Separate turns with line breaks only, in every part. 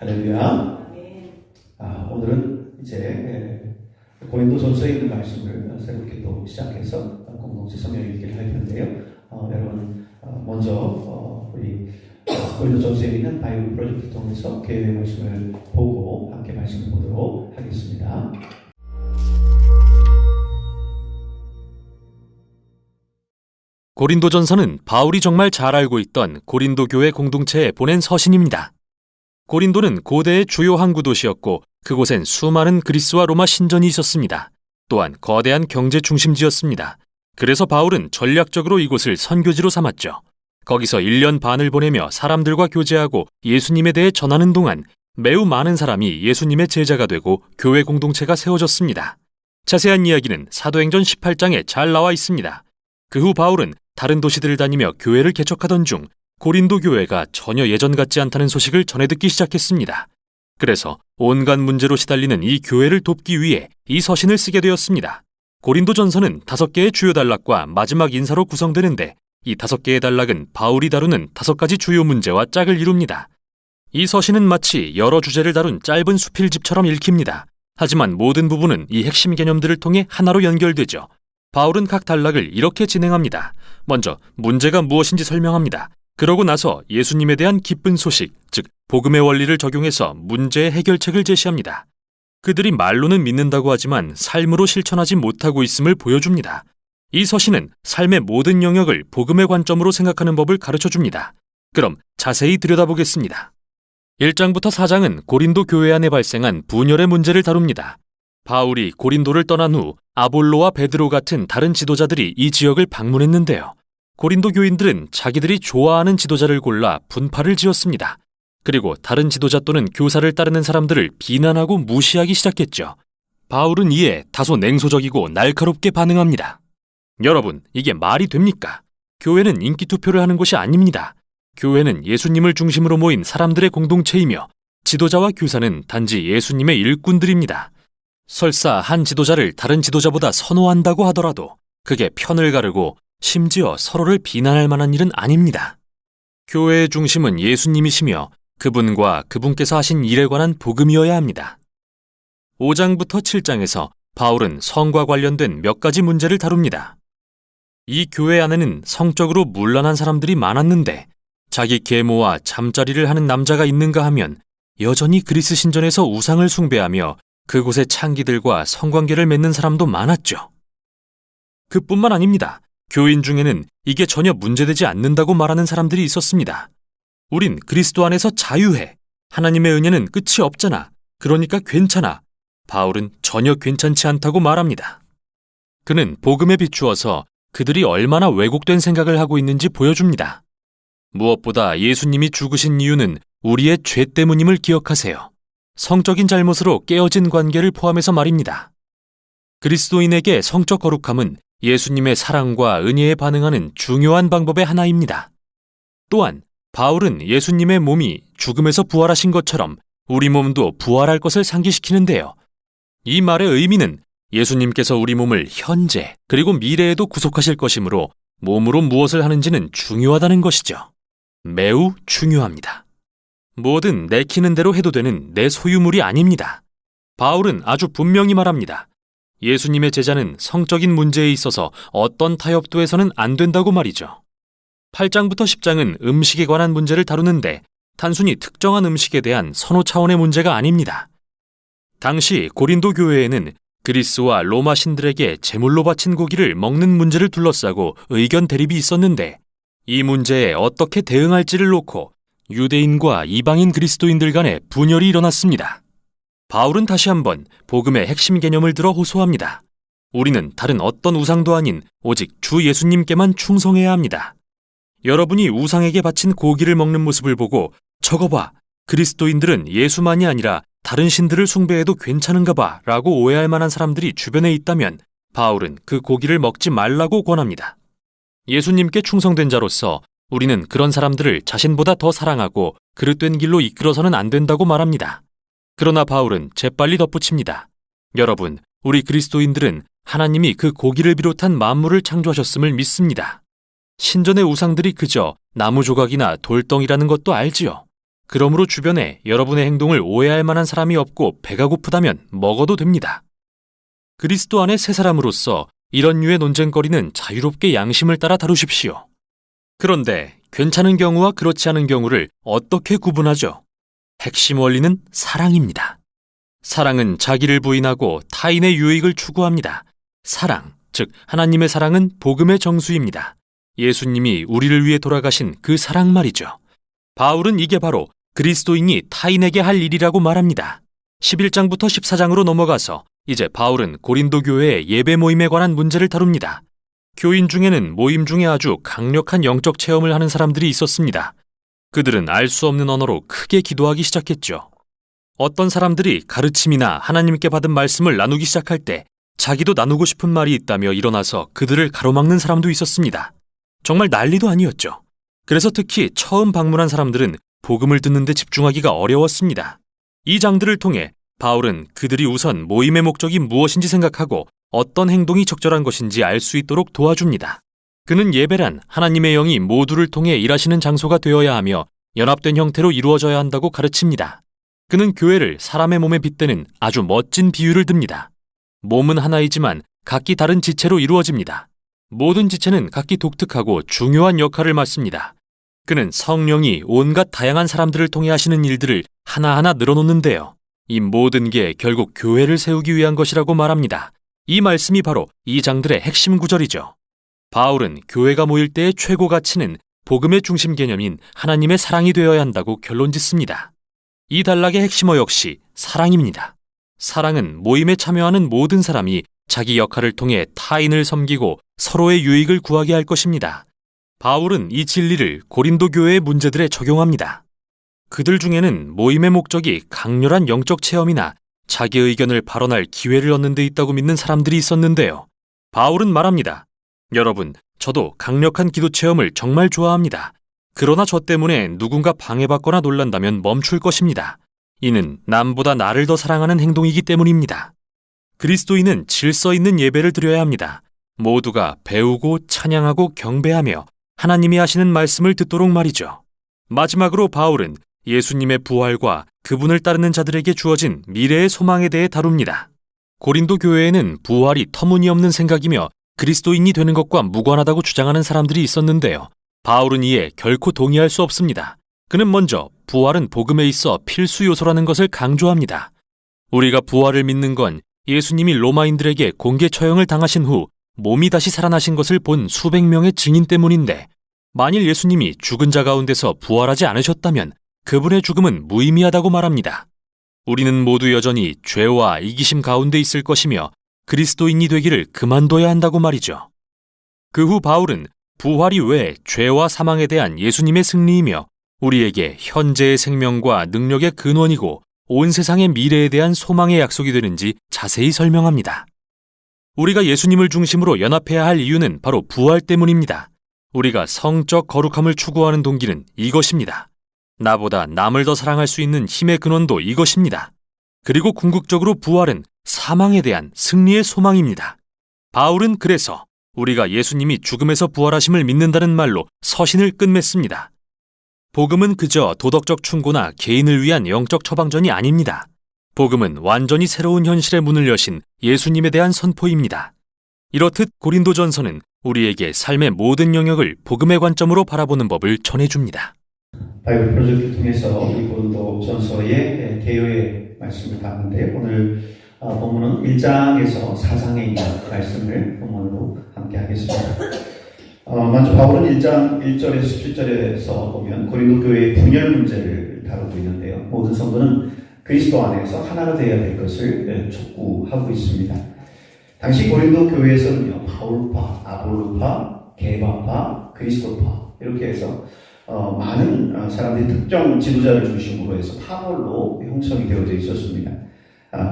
할렐루야. 오늘은 이제 고린도전서에 있는 말씀을 새롭게 또 시작해서 공동체 성경 읽기를 할 텐데요. 여러분 먼저 우리 고린도전서에 있는 바이블 프로젝트 통해서 교회의 말씀을 보고 함께 말씀을 보도록 하겠습니다.
고린도전서는 바울이 정말 잘 알고 있던 고린도 교회 공동체에 보낸 서신입니다. 고린도는 고대의 주요 항구 도시였고 그곳엔 수많은 그리스와 로마 신전이 있었습니다. 또한 거대한 경제 중심지였습니다. 그래서 바울은 전략적으로 이곳을 선교지로 삼았죠. 거기서 1년 반을 보내며 사람들과 교제하고 예수님에 대해 전하는 동안 매우 많은 사람이 예수님의 제자가 되고 교회 공동체가 세워졌습니다. 자세한 이야기는 사도행전 18장에 잘 나와 있습니다. 그 후 바울은 다른 도시들을 다니며 교회를 개척하던 중 고린도 교회가 전혀 예전 같지 않다는 소식을 전해 듣기 시작했습니다. 그래서 온갖 문제로 시달리는 이 교회를 돕기 위해 이 서신을 쓰게 되었습니다. 고린도전서는 5개의 주요 단락과 마지막 인사로 구성되는데 이 5개의 단락은 바울이 다루는 5가지 주요 문제와 짝을 이룹니다. 이 서신은 마치 여러 주제를 다룬 짧은 수필집처럼 읽힙니다. 하지만 모든 부분은 이 핵심 개념들을 통해 하나로 연결되죠. 바울은 각 단락을 이렇게 진행합니다. 먼저 문제가 무엇인지 설명합니다. 그러고 나서 예수님에 대한 기쁜 소식, 즉 복음의 원리를 적용해서 문제의 해결책을 제시합니다. 그들이 말로는 믿는다고 하지만 삶으로 실천하지 못하고 있음을 보여줍니다. 이 서신은 삶의 모든 영역을 복음의 관점으로 생각하는 법을 가르쳐줍니다. 그럼 자세히 들여다보겠습니다. 1장부터 4장은 고린도 교회 안에 발생한 분열의 문제를 다룹니다. 바울이 고린도를 떠난 후 아볼로와 베드로 같은 다른 지도자들이 이 지역을 방문했는데요. 고린도 교인들은 자기들이 좋아하는 지도자를 골라 분파를 지었습니다. 그리고 다른 지도자 또는 교사를 따르는 사람들을 비난하고 무시하기 시작했죠. 바울은 이에 다소 냉소적이고 날카롭게 반응합니다. 여러분, 이게 말이 됩니까? 교회는 인기 투표를 하는 곳이 아닙니다. 교회는 예수님을 중심으로 모인 사람들의 공동체이며 지도자와 교사는 단지 예수님의 일꾼들입니다. 설사 한 지도자를 다른 지도자보다 선호한다고 하더라도 그게 편을 가르고 심지어 서로를 비난할 만한 일은 아닙니다. 교회의 중심은 예수님이시며 그분과 그분께서 하신 일에 관한 복음이어야 합니다. 5장부터 7장에서 바울은 성과 관련된 몇 가지 문제를 다룹니다. 이 교회 안에는 성적으로 문란한 사람들이 많았는데 자기 계모와 잠자리를 하는 남자가 있는가 하면 여전히 그리스 신전에서 우상을 숭배하며 그곳의 창기들과 성관계를 맺는 사람도 많았죠. 그뿐만 아닙니다. 교인 중에는 이게 전혀 문제되지 않는다고 말하는 사람들이 있었습니다. 우린 그리스도 안에서 자유해. 하나님의 은혜는 끝이 없잖아. 그러니까 괜찮아. 바울은 전혀 괜찮지 않다고 말합니다. 그는 복음에 비추어서 그들이 얼마나 왜곡된 생각을 하고 있는지 보여줍니다. 무엇보다 예수님이 죽으신 이유는 우리의 죄 때문임을 기억하세요. 성적인 잘못으로 깨어진 관계를 포함해서 말입니다. 그리스도인에게 성적 거룩함은 예수님의 사랑과 은혜에 반응하는 중요한 방법의 하나입니다. 또한 바울은 예수님의 몸이 죽음에서 부활하신 것처럼 우리 몸도 부활할 것을 상기시키는데요. 이 말의 의미는 예수님께서 우리 몸을 현재 그리고 미래에도 구속하실 것이므로 몸으로 무엇을 하는지는 중요하다는 것이죠. 매우 중요합니다. 뭐든 내키는 대로 해도 되는 내 소유물이 아닙니다. 바울은 아주 분명히 말합니다. 예수님의 제자는 성적인 문제에 있어서 어떤 타협도 해서는 안 된다고 말이죠. 8장부터 10장은 음식에 관한 문제를 다루는데 단순히 특정한 음식에 대한 선호 차원의 문제가 아닙니다. 당시 고린도 교회에는 그리스와 로마 신들에게 제물로 바친 고기를 먹는 문제를 둘러싸고 의견 대립이 있었는데 이 문제에 어떻게 대응할지를 놓고 유대인과 이방인 그리스도인들 간의 분열이 일어났습니다. 바울은 다시 한번 복음의 핵심 개념을 들어 호소합니다. 우리는 다른 어떤 우상도 아닌 오직 주 예수님께만 충성해야 합니다. 여러분이 우상에게 바친 고기를 먹는 모습을 보고 저거 봐, 그리스도인들은 예수만이 아니라 다른 신들을 숭배해도 괜찮은가 봐 라고 오해할 만한 사람들이 주변에 있다면 바울은 그 고기를 먹지 말라고 권합니다. 예수님께 충성된 자로서 우리는 그런 사람들을 자신보다 더 사랑하고 그릇된 길로 이끌어서는 안 된다고 말합니다. 그러나 바울은 재빨리 덧붙입니다. 여러분, 우리 그리스도인들은 하나님이 그 고기를 비롯한 만물을 창조하셨음을 믿습니다. 신전의 우상들이 그저 나무 조각이나 돌덩이라는 것도 알지요. 그러므로 주변에 여러분의 행동을 오해할 만한 사람이 없고 배가 고프다면 먹어도 됩니다. 그리스도 안의 새 사람으로서 이런 류의 논쟁거리는 자유롭게 양심을 따라 다루십시오. 그런데 괜찮은 경우와 그렇지 않은 경우를 어떻게 구분하죠? 핵심 원리는 사랑입니다. 사랑은 자기를 부인하고 타인의 유익을 추구합니다. 사랑, 즉 하나님의 사랑은 복음의 정수입니다. 예수님이 우리를 위해 돌아가신 그 사랑 말이죠. 바울은 이게 바로 그리스도인이 타인에게 할 일이라고 말합니다. 11장부터 14장으로 넘어가서 이제 바울은 고린도 교회의 예배 모임에 관한 문제를 다룹니다. 교인 중에는 모임 중에 아주 강력한 영적 체험을 하는 사람들이 있었습니다. 그들은 알 수 없는 언어로 크게 기도하기 시작했죠. 어떤 사람들이 가르침이나 하나님께 받은 말씀을 나누기 시작할 때 자기도 나누고 싶은 말이 있다며 일어나서 그들을 가로막는 사람도 있었습니다. 정말 난리도 아니었죠. 그래서 특히 처음 방문한 사람들은 복음을 듣는 데 집중하기가 어려웠습니다. 이 장들을 통해 바울은 그들이 우선 모임의 목적이 무엇인지 생각하고 어떤 행동이 적절한 것인지 알 수 있도록 도와줍니다. 그는 예배란 하나님의 영이 모두를 통해 일하시는 장소가 되어야 하며 연합된 형태로 이루어져야 한다고 가르칩니다. 그는 교회를 사람의 몸에 빗대는 아주 멋진 비유를 듭니다. 몸은 하나이지만 각기 다른 지체로 이루어집니다. 모든 지체는 각기 독특하고 중요한 역할을 맡습니다. 그는 성령이 온갖 다양한 사람들을 통해 하시는 일들을 하나하나 늘어놓는데요. 이 모든 게 결국 교회를 세우기 위한 것이라고 말합니다. 이 말씀이 바로 이 장들의 핵심 구절이죠. 바울은 교회가 모일 때의 최고 가치는 복음의 중심 개념인 하나님의 사랑이 되어야 한다고 결론짓습니다. 이 단락의 핵심어 역시 사랑입니다. 사랑은 모임에 참여하는 모든 사람이 자기 역할을 통해 타인을 섬기고 서로의 유익을 구하게 할 것입니다. 바울은 이 진리를 고린도 교회의 문제들에 적용합니다. 그들 중에는 모임의 목적이 강렬한 영적 체험이나 자기 의견을 발언할 기회를 얻는 데 있다고 믿는 사람들이 있었는데요. 바울은 말합니다. 여러분, 저도 강력한 기도 체험을 정말 좋아합니다. 그러나 저 때문에 누군가 방해받거나 놀란다면 멈출 것입니다. 이는 남보다 나를 더 사랑하는 행동이기 때문입니다. 그리스도인은 질서 있는 예배를 드려야 합니다. 모두가 배우고 찬양하고 경배하며 하나님이 하시는 말씀을 듣도록 말이죠. 마지막으로 바울은 예수님의 부활과 그분을 따르는 자들에게 주어진 미래의 소망에 대해 다룹니다. 고린도 교회에는 부활이 터무니없는 생각이며 그리스도인이 되는 것과 무관하다고 주장하는 사람들이 있었는데요. 바울은 이에 결코 동의할 수 없습니다. 그는 먼저 부활은 복음에 있어 필수 요소라는 것을 강조합니다. 우리가 부활을 믿는 건 예수님이 로마인들에게 공개 처형을 당하신 후 몸이 다시 살아나신 것을 본 수백 명의 증인 때문인데, 만일 예수님이 죽은 자 가운데서 부활하지 않으셨다면 그분의 죽음은 무의미하다고 말합니다. 우리는 모두 여전히 죄와 이기심 가운데 있을 것이며 그리스도인이 되기를 그만둬야 한다고 말이죠. 그 후 바울은 부활이 왜 죄와 사망에 대한 예수님의 승리이며 우리에게 현재의 생명과 능력의 근원이고 온 세상의 미래에 대한 소망의 약속이 되는지 자세히 설명합니다. 우리가 예수님을 중심으로 연합해야 할 이유는 바로 부활 때문입니다. 우리가 성적 거룩함을 추구하는 동기는 이것입니다. 나보다 남을 더 사랑할 수 있는 힘의 근원도 이것입니다. 그리고 궁극적으로 부활은 사망에 대한 승리의 소망입니다. 바울은 그래서 우리가 예수님이 죽음에서 부활하심을 믿는다는 말로 서신을 끝맺습니다. 복음은 그저 도덕적 충고나 개인을 위한 영적 처방전이 아닙니다. 복음은 완전히 새로운 현실의 문을 여신 예수님에 대한 선포입니다. 이렇듯 고린도전서는 우리에게 삶의 모든 영역을 복음의 관점으로 바라보는 법을 전해줍니다.
바이블 프로젝트를 통해서 이 고린도전서의 개요의 말씀을 봤는데요. 오늘 본문은 1장에서 4장에 있는 말씀을 본문으로 함께 하겠습니다. 먼저 바울은 1장 1절에서 17절에서 보면 고린도 교회의 분열 문제를 다루고 있는데요. 모든 성도는 그리스도 안에서 하나가 되어야 될 것을 촉구하고 있습니다. 당시 고린도 교회에서는요, 바울파, 아볼로파, 게바파, 그리스도파 이렇게 해서 많은 사람들이 특정 지도자를 중심으로 해서 파벌로 형성이 되어져 있었습니다.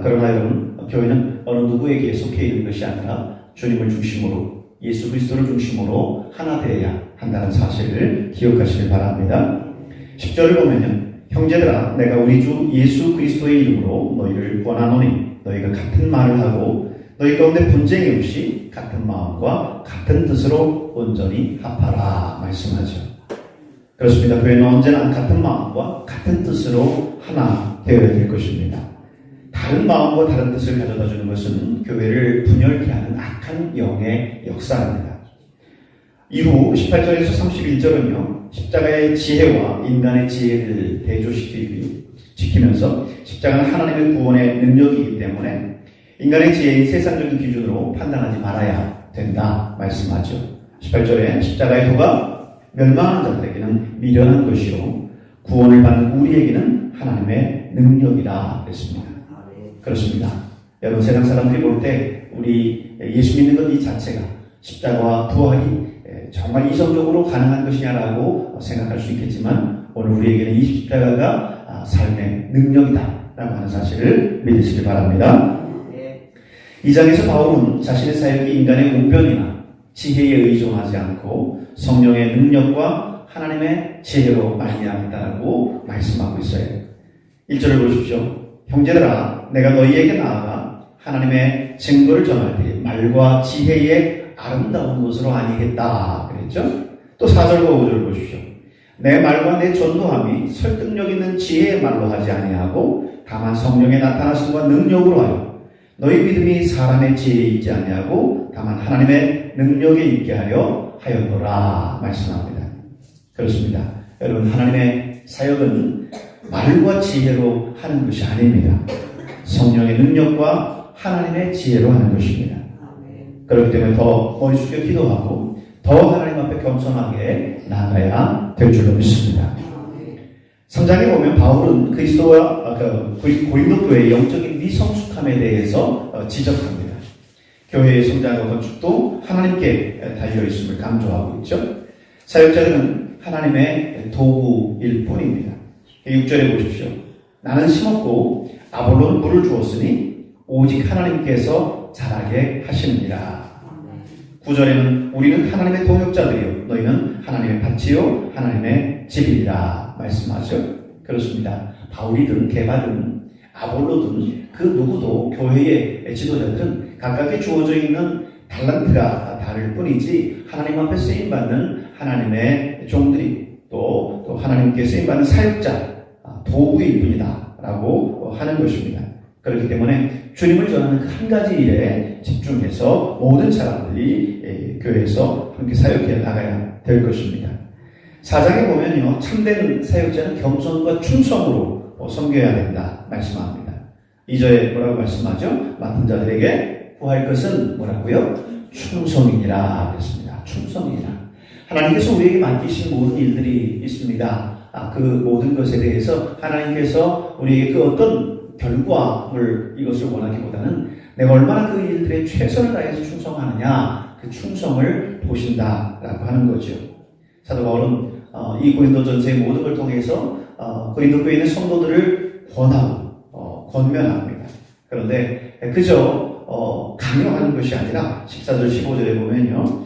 그러나 여러분, 교회는 어느 누구에게 속해 있는 것이 아니라 주님을 중심으로, 예수 그리스도를 중심으로 하나 되어야 한다는 사실을 기억하시길 바랍니다. 10절을 보면요, 형제들아, 내가 우리 주 예수 그리스도의 이름으로 너희를 권하노니 너희가 같은 말을 하고 너희 가운데 분쟁이 없이 같은 마음과 같은 뜻으로 온전히 합하라 말씀하죠. 그렇습니다. 교회는 언제나 같은 마음과 같은 뜻으로 하나 되어야 될 것입니다. 다른 마음과 다른 뜻을 가져다 주는 것은 교회를 분열케 하는 악한 영의 역사입니다. 이후 18절에서 31절은요, 십자가의 지혜와 인간의 지혜를 지키면서 십자가는 하나님의 구원의 능력이기 때문에 인간의 지혜인 세상적인 기준으로 판단하지 말아야 된다 말씀하죠. 18절에 십자가의 도가 멸망하는 자들에게는 미련한 것이요 구원을 받는 우리에게는 하나님의 능력이라 그랬습니다. 그렇습니다. 여러분, 세상 사람들이 볼 때 우리 예수 믿는 것 이 자체가 십자가와 부활이 정말 이성적으로 가능한 것이냐라고 생각할 수 있겠지만 오늘 우리에게는 이 십자가가 삶의 능력이다 라고 하는 사실을 믿으시기 바랍니다. 이 장에서 바울은 자신의 사역이 인간의 우변이나 지혜에 의존하지 않고 성령의 능력과 하나님의 지혜로 말미암았다고 말씀하고 있어요. 1절을 보십시오. 형제들아, 내가 너희에게 나아가 하나님의 증거를 전할 때 말과 지혜의 아름다운 것으로 아니겠다 그랬죠. 또 4절과 5절을 보십시오. 내 말과 내 전도함이 설득력 있는 지혜의 말로 하지 아니하고 다만 성령의 나타나심과 능력으로 하여 너희 믿음이 사람의 지혜에 있지 아니하고 다만 하나님의 능력에 있게 하였노라 말씀합니다. 그렇습니다. 여러분, 하나님의 사역은 말과 지혜로 하는 것이 아닙니다. 성령의 능력과 하나님의 지혜로 하는 것입니다. 그렇기 때문에 더 머리 숙여 기도하고 더 하나님 앞에 겸손하게 나아가야 될 줄로 믿습니다. 3장에 보면 바울은 그리스도와 고린도 교회의 영적인 미성숙함에 대해서 지적합니다. 교회의 성장과 건축도 하나님께 달려있음을 강조하고 있죠. 사역자들은 하나님의 도구일 뿐입니다. 6절에 보십시오. 나는 심었고 아볼로는 물을 주었으니 오직 하나님께서 자라게 하시느니라. 9절에는 우리는 하나님의 동역자들이요 너희는 하나님의 밭이요 하나님의 집이라 말씀하죠. 그렇습니다. 바울이든 게바든 아볼로든 그 누구도 교회의 지도자들은 각각의 주어져 있는 달란트가 다를 뿐이지 하나님 앞에 쓰임받는 하나님의 종들이 또 하나님께 쓰임받는 사역자 도구일 뿐이다 라고 하는 것입니다. 그렇기 때문에 주님을 전하는 그 한 가지 일에 집중해서 모든 사람들이 교회에서 함께 사역해 나가야 될 것입니다. 4장에 보면요, 참된 사역자는 겸손과 충성으로 섬겨야 된다 말씀합니다. 2절에 뭐라고 말씀하죠? 맡은 자들에게 구할 것은 뭐라고요? 충성이니라 그랬습니다. 충성이니라. 하나님께서 우리에게 맡기신 모든 일들이 있습니다. 그 모든 것에 대해서 하나님께서 우리에게 그 어떤 결과물 이것을 원하기보다는 내가 얼마나 그 일들에 최선을 다해서 충성하느냐 그 충성을 보신다라고 하는 거죠. 사도 바울은 이 고린도전서의 모든 걸 통해서 고린도 교회 있는 성도들을 권하고 권면합니다. 그런데 그저 강요하는 것이 아니라 14절 15절에 보면요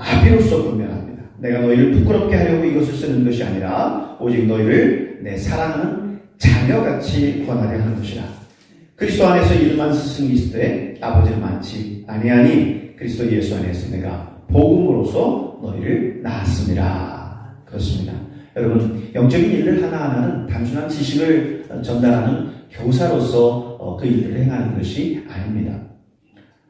아비로서 권면합니다. 내가 너희를 부끄럽게 하려고 이것을 쓰는 것이 아니라 오직 너희를 내 사랑하는 자녀같이 권하려 하는 것이라. 그리스도 안에서 일만 스승이 있으되 아버지는 많지 아니하니 그리스도 예수 안에서 내가 복음으로서 너희를 낳았습니다. 그렇습니다. 여러분, 영적인 일들 하나하나는 단순한 지식을 전달하는 교사로서 그 일들을 행하는 것이 아닙니다.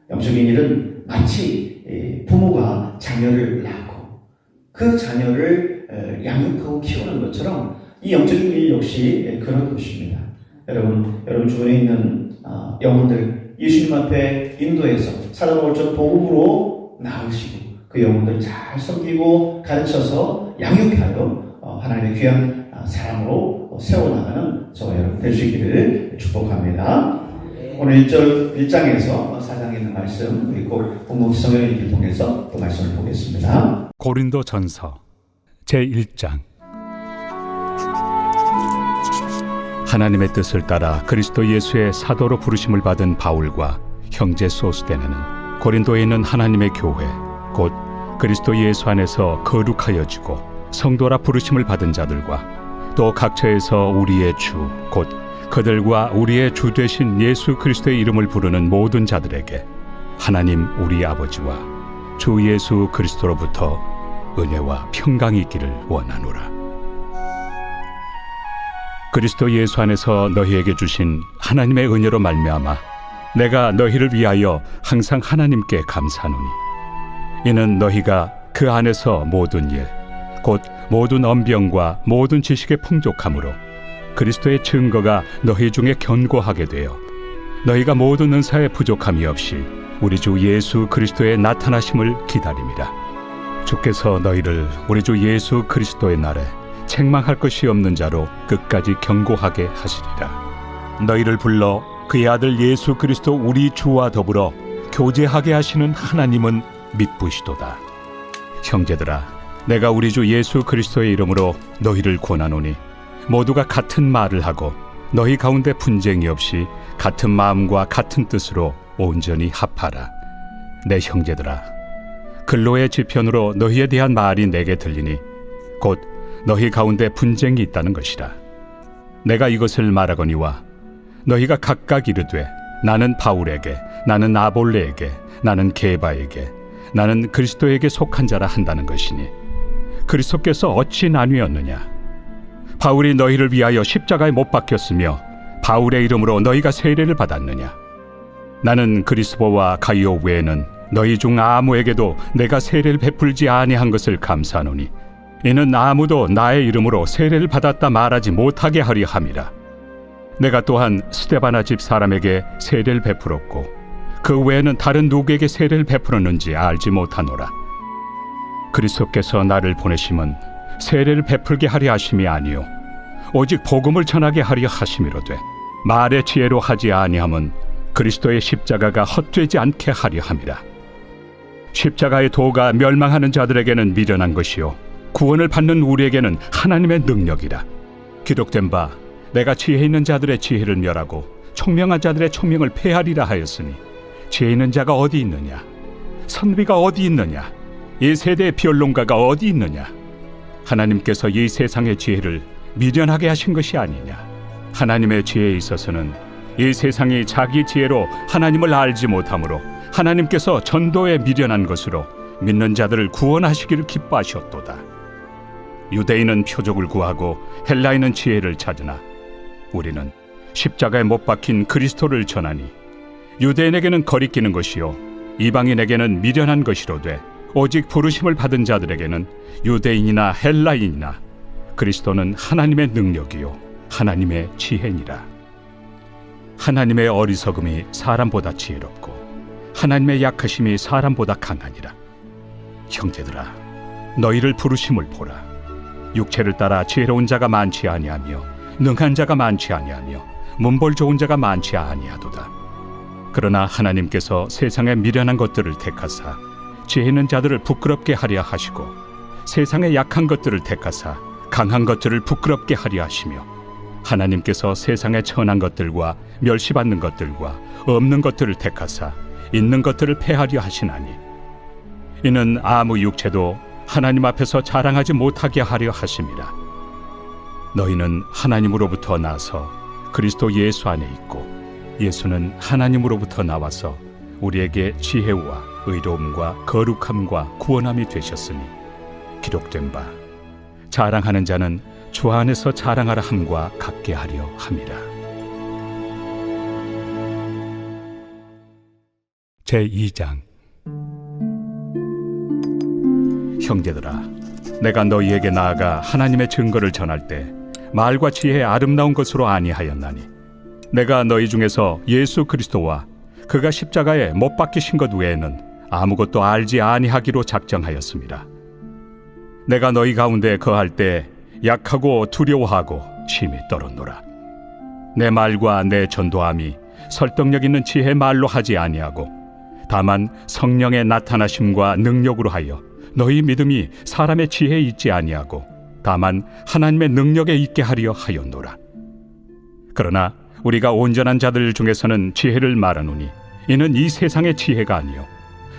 영적인 일은 마치 부모가 자녀를 낳고 그 자녀를 양육하고 키우는 것처럼 이 영적인 일 역시 그런 것입니다. 여러분 주변에 있는 영혼들 예수님 앞에 인도해서 사도 바울처럼 복음으로 낳으시고 그 영혼들 잘 섬기고 가르쳐서 양육하여 하나님의 귀한 사람으로 세워나가는 저와 여러분 될 수 있기를 축복합니다. 오늘 1장에서 4장에 있는 말씀 우리 꼭 공동체 성경 읽기를 통해서 또 말씀을 보겠습니다.
고린도전서 제1장. 하나님의 뜻을 따라 그리스도 예수의 사도로 부르심을 받은 바울과 형제 소스데네는 고린도에 있는 하나님의 교회 곧 그리스도 예수 안에서 거룩하여지고 성도라 부르심을 받은 자들과 또 각처에서 우리의 주 곧 그들과 우리의 주 되신 예수 그리스도의 이름을 부르는 모든 자들에게 하나님 우리 아버지와 주 예수 그리스도로부터 은혜와 평강이 있기를 원하노라. 그리스도 예수 안에서 너희에게 주신 하나님의 은혜로 말미암아 내가 너희를 위하여 항상 하나님께 감사하노니, 이는 너희가 그 안에서 모든 일, 곧 모든 언병과 모든 지식의 풍족함으로 그리스도의 증거가 너희 중에 견고하게 되어 너희가 모든 은사에 부족함이 없이 우리 주 예수 그리스도의 나타나심을 기다림이라. 주께서 너희를 우리 주 예수 그리스도의 날에 책망할 것이 없는 자로 끝까지 견고하게 하시리라. 너희를 불러 그의 아들 예수 그리스도 우리 주와 더불어 교제하게 하시는 하나님은 믿부시도다. 형제들아, 내가 우리 주 예수 그리스도의 이름으로 너희를 권하노니 모두가 같은 말을 하고 너희 가운데 분쟁이 없이 같은 마음과 같은 뜻으로 온전히 합하라. 내 형제들아, 근로의 지편으로 너희에 대한 말이 내게 들리니 곧 너희 가운데 분쟁이 있다는 것이라. 내가 이것을 말하거니와 너희가 각각 이르되 나는 바울에게, 나는 아볼레에게, 나는 게바에게, 나는 그리스도에게 속한 자라 한다는 것이니 그리스도께서 어찌 나뉘었느냐? 바울이 너희를 위하여 십자가에 못 박혔으며 바울의 이름으로 너희가 세례를 받았느냐? 나는 그리스도와 가이오 외에는 너희 중 아무에게도 내가 세례를 베풀지 아니한 것을 감사하노니, 이는 아무도 나의 이름으로 세례를 받았다 말하지 못하게 하려 함이라. 내가 또한 스데바나 집 사람에게 세례를 베풀었고 그 외에는 다른 누구에게 세례를 베풀었는지 알지 못하노라. 그리스도께서 나를 보내심은 세례를 베풀게 하려 하심이 아니요 오직 복음을 전하게 하려 하심이로되, 말의 지혜로 하지 아니함은 그리스도의 십자가가 헛되지 않게 하려 함이라. 십자가의 도가 멸망하는 자들에게는 미련한 것이요 구원을 받는 우리에게는 하나님의 능력이라. 기록된 바 내가 지혜 있는 자들의 지혜를 멸하고 총명한 자들의 총명을 폐하리라 하였으니, 지혜 있는 자가 어디 있느냐? 선비가 어디 있느냐? 이 세대의 변론가가 어디 있느냐? 하나님께서 이 세상의 지혜를 미련하게 하신 것이 아니냐? 하나님의 지혜에 있어서는 이 세상이 자기 지혜로 하나님을 알지 못하므로 하나님께서 전도에 미련한 것으로 믿는 자들을 구원하시기를 기뻐하셨도다. 유대인은 표적을 구하고 헬라인은 지혜를 찾으나 우리는 십자가에 못 박힌 그리스도를 전하니, 유대인에게는 거리끼는 것이요 이방인에게는 미련한 것이로되 오직 부르심을 받은 자들에게는 유대인이나 헬라인이나 그리스도는 하나님의 능력이요 하나님의 지혜니라. 하나님의 어리석음이 사람보다 지혜롭고 하나님의 약하심이 사람보다 강하니라. 형제들아, 너희를 부르심을 보라. 육체를 따라 지혜로운 자가 많지 아니하며 능한 자가 많지 아니하며 문벌 좋은 자가 많지 아니하도다. 그러나 하나님께서 세상의 미련한 것들을 택하사 지혜 있는 자들을 부끄럽게 하려 하시고, 세상의 약한 것들을 택하사 강한 것들을 부끄럽게 하려 하시며, 하나님께서 세상의 천한 것들과 멸시받는 것들과 없는 것들을 택하사 있는 것들을 폐하려 하시나니, 이는 아무 육체도 하나님 앞에서 자랑하지 못하게 하려 하심이라. 너희는 하나님으로부터 나서 그리스도 예수 안에 있고, 예수는 하나님으로부터 나와서 우리에게 지혜와 의로움과 거룩함과 구원함이 되셨으니, 기록된 바 자랑하는 자는 주 안에서 자랑하라 함과 같게 하려 함이라. 제2장. 형제들아, 내가 너희에게 나아가 하나님의 증거를 전할 때 말과 지혜의 아름다운 것으로 아니하였나니, 내가 너희 중에서 예수 그리스도와 그가 십자가에 못 박히신 것 외에는 아무것도 알지 아니하기로 작정하였습니다. 내가 너희 가운데 거할 때 약하고 두려워하고 심히 떨었노라. 내 말과 내 전도함이 설득력 있는 지혜의 말로 하지 아니하고 다만 성령의 나타나심과 능력으로 하여 너희 믿음이 사람의 지혜에 있지 아니하고 다만 하나님의 능력에 있게 하려 하였노라. 그러나 우리가 온전한 자들 중에서는 지혜를 말하노니, 이는 이 세상의 지혜가 아니요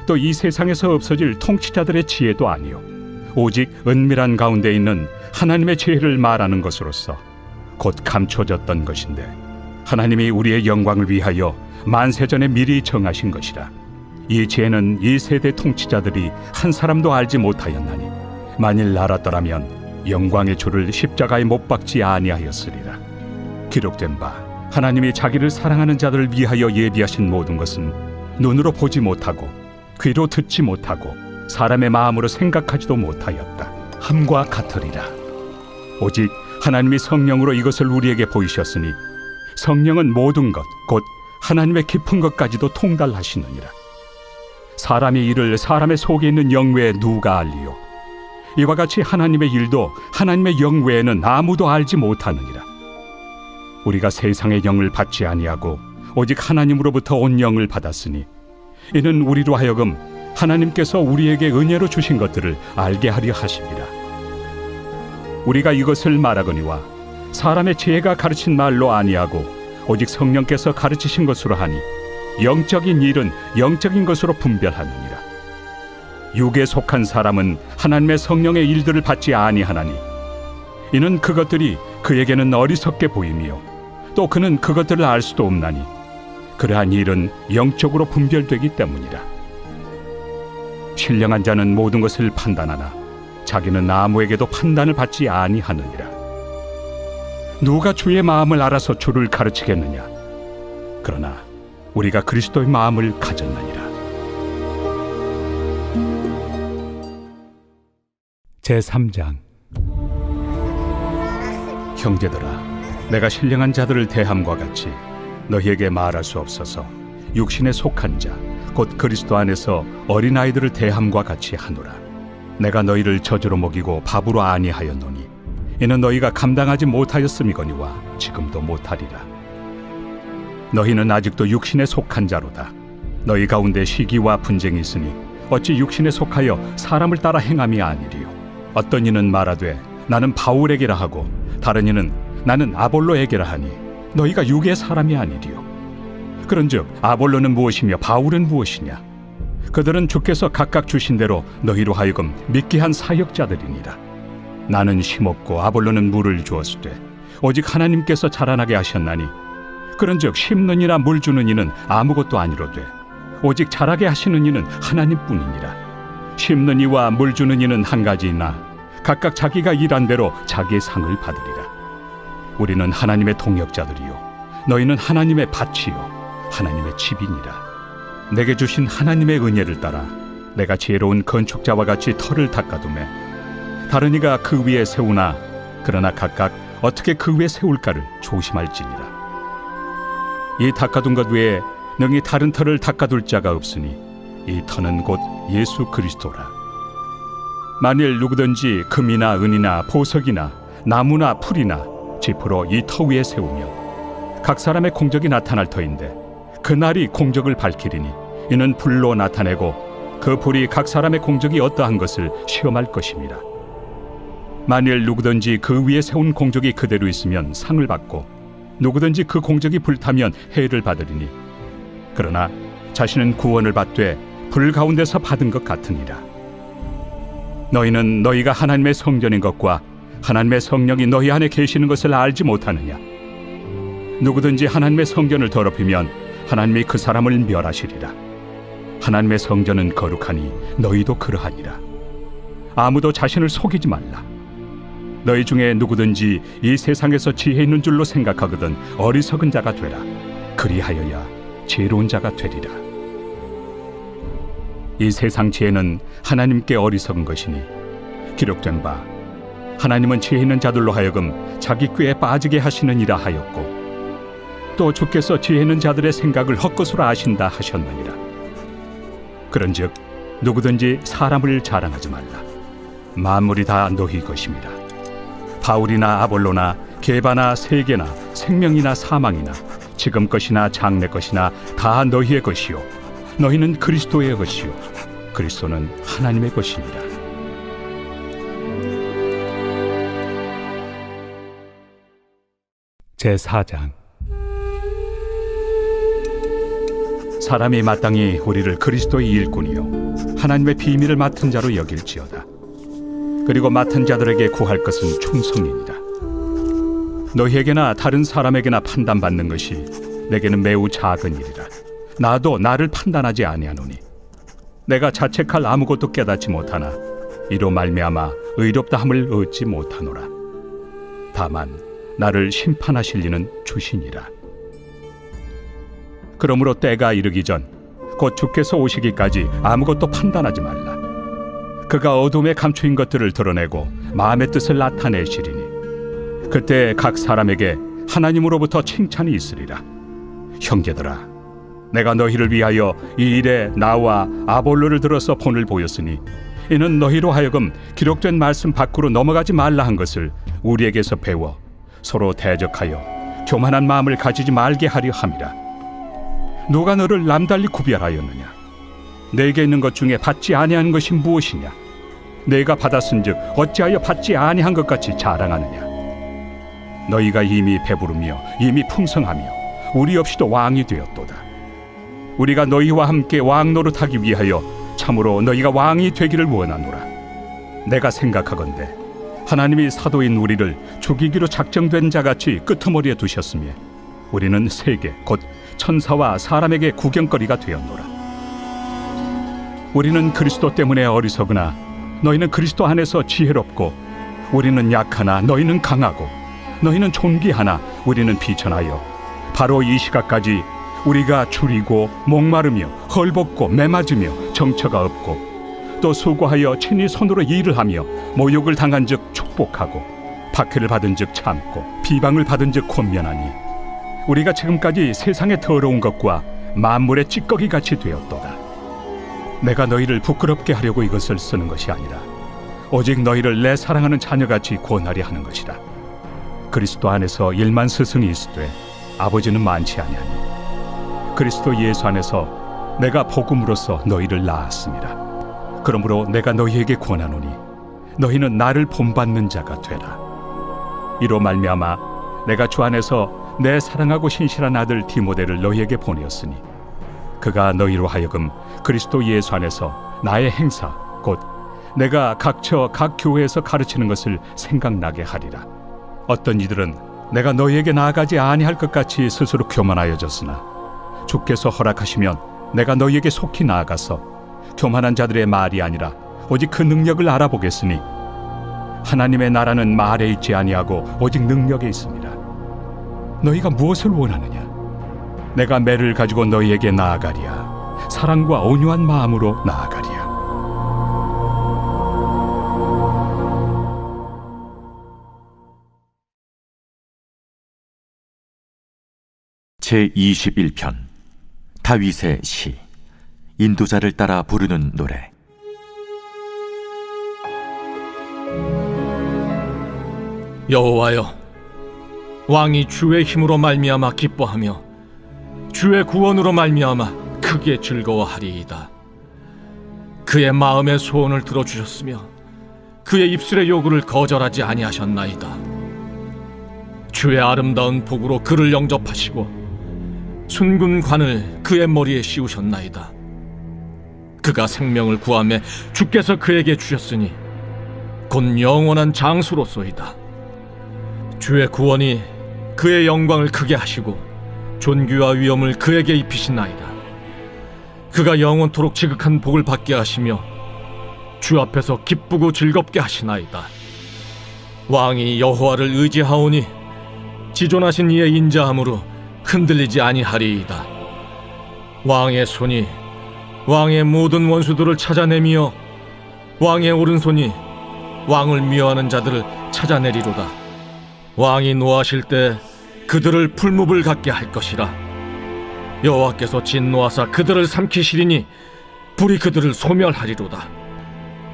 또 이 세상에서 없어질 통치자들의 지혜도 아니요 오직 은밀한 가운데 있는 하나님의 지혜를 말하는 것으로서 곧 감춰졌던 것인데, 하나님이 우리의 영광을 위하여 만세전에 미리 정하신 것이라. 이 지혜는 이 세대 통치자들이 한 사람도 알지 못하였나니, 만일 알았더라면 영광의 주를 십자가에 못 박지 아니하였으리라. 기록된 바 하나님이 자기를 사랑하는 자들을 위하여 예비하신 모든 것은 눈으로 보지 못하고 귀로 듣지 못하고 사람의 마음으로 생각하지도 못하였다 함과 같으리라. 오직 하나님이 성령으로 이것을 우리에게 보이셨으니 성령은 모든 것 곧 하나님의 깊은 것까지도 통달하시느니라. 사람의 일을 사람의 속에 있는 영 외에 누가 알리요? 이와 같이 하나님의 일도 하나님의 영 외에는 아무도 알지 못하느니라. 우리가 세상의 영을 받지 아니하고 오직 하나님으로부터 온 영을 받았으니 이는 우리로 하여금 하나님께서 우리에게 은혜로 주신 것들을 알게 하려 하심이라. 우리가 이것을 말하거니와 사람의 지혜가 가르친 말로 아니하고 오직 성령께서 가르치신 것으로 하니 영적인 일은 영적인 것으로 분별하느니라. 육에 속한 사람은 하나님의 성령의 일들을 받지 아니하나니 이는 그것들이 그에게는 어리석게 보이며 또 그는 그것들을 알 수도 없나니 그러한 일은 영적으로 분별되기 때문이라. 신령한 자는 모든 것을 판단하나 자기는 아무에게도 판단을 받지 아니하느니라. 누가 주의 마음을 알아서 주를 가르치겠느냐? 그러나 우리가 그리스도의 마음을 가졌느니라. 제3장. 형제들아, 내가 신령한 자들을 대함과 같이 너희에게 말할 수 없어서 육신에 속한 자 곧 그리스도 안에서 어린아이들을 대함과 같이 하노라. 내가 너희를 저주로 먹이고 밥으로 아니하였노니 이는 너희가 감당하지 못하였음이거니와 지금도 못하리라. 너희는 아직도 육신에 속한 자로다. 너희 가운데 시기와 분쟁이 있으니 어찌 육신에 속하여 사람을 따라 행함이 아니리요. 어떤 이는 말하되 나는 바울에게라 하고 다른 이는 나는 아볼로에게라 하니 너희가 육의 사람이 아니리요. 그런즉 아볼로는 무엇이며 바울은 무엇이냐? 그들은 주께서 각각 주신 대로 너희로 하여금 믿게 한 사역자들이니라. 나는 심었고 아볼로는 물을 주었으되 오직 하나님께서 자라나게 하셨나니 그런즉 심는 이나 물 주는 이는 아무것도 아니로되 오직 자라게 하시는 이는 하나님뿐이니라. 심는 이와 물 주는 이는 한 가지이나 각각 자기가 일한 대로 자기의 상을 받으리라. 우리는 하나님의 동역자들이요 너희는 하나님의 밭이요 하나님의 집이니라. 내게 주신 하나님의 은혜를 따라 내가 지혜로운 건축자와 같이 터를 닦아두매 다른 이가 그 위에 세우나 그러나 각각 어떻게 그 위에 세울까를 조심할지니라. 이 닦아둔 것 외에 능히 다른 터를 닦아둘 자가 없으니 이 터는 곧 예수 그리스도라. 만일 누구든지 금이나 은이나 보석이나 나무나 풀이나 짚으로 이 터 위에 세우면 각 사람의 공적이 나타날 터인데 그날이 공적을 밝히리니 이는 불로 나타내고 그 불이 각 사람의 공적이 어떠한 것을 시험할 것입니다. 만일 누구든지 그 위에 세운 공적이 그대로 있으면 상을 받고 누구든지 그 공적이 불타면 해를 받으리니 그러나 자신은 구원을 받되 불 가운데서 받은 것 같으니라. 너희는 너희가 하나님의 성전인 것과 하나님의 성령이 너희 안에 계시는 것을 알지 못하느냐? 누구든지 하나님의 성전을 더럽히면 하나님이 그 사람을 멸하시리라. 하나님의 성전은 거룩하니 너희도 그러하니라. 아무도 자신을 속이지 말라. 너희 중에 누구든지 이 세상에서 지혜 있는 줄로 생각하거든 어리석은 자가 되라. 그리하여야 지혜로운 자가 되리라. 이 세상 지혜는 하나님께 어리석은 것이니 기록된 바 하나님은 지혜 있는 자들로 하여금 자기 꾀에 빠지게 하시느니라 하였고 또 주께서 지혜 있는 자들의 생각을 헛것으로 아신다 하셨느니라. 그런즉 누구든지 사람을 자랑하지 말라. 만물이 다 너희 것임이라. 바울이나 아볼로나 게바나 세계나 생명이나 사망이나 지금 것이나 장래 것이나 다 너희의 것이요 너희는 그리스도의 것이요 그리스도는 하나님의 것이니라. 제4장. 사람이 마땅히 우리를 그리스도의 일꾼이요 하나님의 비밀을 맡은 자로 여길지어다. 그리고 맡은 자들에게 구할 것은 충성이니라. 너희에게나 다른 사람에게나 판단받는 것이 내게는 매우 작은 일이라. 나도 나를 판단하지 아니하노니 내가 자책할 아무것도 깨닫지 못하나 이로 말미암아 의롭다함을 얻지 못하노라. 다만 나를 심판하실 이는 주시니라. 그러므로 때가 이르기 전 곧 주께서 오시기까지 아무것도 판단하지 말라. 그가 어둠에 감추인 것들을 드러내고 마음의 뜻을 나타내시리니 그때 각 사람에게 하나님으로부터 칭찬이 있으리라. 형제들아, 내가 너희를 위하여 이 일에 나와 아볼로를 들어서 본을 보였으니 이는 너희로 하여금 기록된 말씀 밖으로 넘어가지 말라 한 것을 우리에게서 배워 서로 대적하여 교만한 마음을 가지지 말게 하려 함이라. 누가 너를 남달리 구별하였느냐? 내게 있는 것 중에 받지 아니한 것이 무엇이냐? 내가 받았은즉 어찌하여 받지 아니한 것 같이 자랑하느냐? 너희가 이미 배부르며 이미 풍성하며 우리 없이도 왕이 되었도다. 우리가 너희와 함께 왕 노릇하기 위하여 참으로 너희가 왕이 되기를 원하노라. 내가 생각하건대 하나님이 사도인 우리를 죽이기로 작정된 자같이 끄트머리에 두셨으며 우리는 세계 곧 천사와 사람에게 구경거리가 되었노라. 우리는 그리스도 때문에 어리석으나 너희는 그리스도 안에서 지혜롭고 우리는 약하나 너희는 강하고 너희는 존귀하나 우리는 비천하여 바로 이 시각까지 우리가 줄이고 목마르며 헐벗고 매맞으며 정처가 없고 또 수고하여 친히 손으로 일을 하며 모욕을 당한 즉 축복하고 박해를 받은 즉 참고 비방을 받은 즉 권면하니 우리가 지금까지 세상의 더러운 것과 만물의 찌꺼기 같이 되었도다. 내가 너희를 부끄럽게 하려고 이것을 쓰는 것이 아니라 오직 너희를 내 사랑하는 자녀같이 권하려 하는 것이라. 그리스도 안에서 일만 스승이 있으되 아버지는 많지 아니하니 그리스도 예수 안에서 내가 복음으로써 너희를 낳았습니다. 그러므로 내가 너희에게 권하노니 너희는 나를 본받는 자가 되라. 이로 말미암아 내가 주 안에서 내 사랑하고 신실한 아들 디모데를 너희에게 보내었으니 그가 너희로 하여금 그리스도 예수 안에서 나의 행사 곧 내가 각처 각 교회에서 가르치는 것을 생각나게 하리라. 어떤 이들은 내가 너희에게 나아가지 아니할 것 같이 스스로 교만하여졌으나 주께서 허락하시면 내가 너희에게 속히 나아가서 교만한 자들의 말이 아니라 오직 그 능력을 알아보겠으니 하나님의 나라는 말에 있지 아니하고 오직 능력에 있습니다. 너희가 무엇을 원하느냐? 내가 매를 가지고 너희에게 나아가리야. 사랑과 온유한 마음으로 나아가리야.
제21편 다윗의 시. 인도자를 따라 부르는 노래.
여호와여, 왕이 주의 힘으로 말미암아 기뻐하며 주의 구원으로 말미암아 크게 즐거워하리이다. 그의 마음의 소원을 들어주셨으며 그의 입술의 요구를 거절하지 아니하셨나이다. 주의 아름다운 복으로 그를 영접하시고 순군 관을 그의 머리에 씌우셨나이다. 그가 생명을 구하매 주께서 그에게 주셨으니 곧 영원한 장수로소이다. 주의 구원이 그의 영광을 크게 하시고 존귀와 위엄을 그에게 입히시나이다. 그가 영원토록 지극한 복을 받게 하시며 주 앞에서 기쁘고 즐겁게 하시나이다. 왕이 여호와를 의지하오니 지존하신 이의 인자함으로 흔들리지 아니하리이다. 왕의 손이 왕의 모든 원수들을 찾아내며 왕의 오른손이 왕을 미워하는 자들을 찾아내리로다. 왕이 노하실 때 그들을 풀무불 같게 할 것이라. 여호와께서 진노하사 그들을 삼키시리니 불이 그들을 소멸하리로다.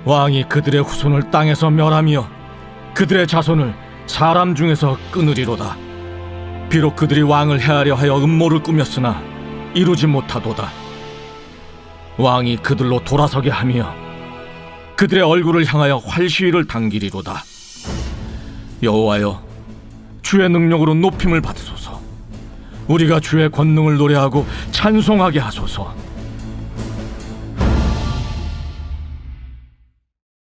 왕이 그들의 후손을 땅에서 멸하며 그들의 자손을 사람 중에서 끊으리로다. 비록 그들이 왕을 해하려 하여 음모를 꾸몄으나 이루지 못하도다. 왕이 그들로 돌아서게 하며 그들의 얼굴을 향하여 활시위를 당기리로다. 여호와여, 주의 능력으로 높임을 받으소서. 우리가 주의 권능을 노래하고 찬송하게 하소서.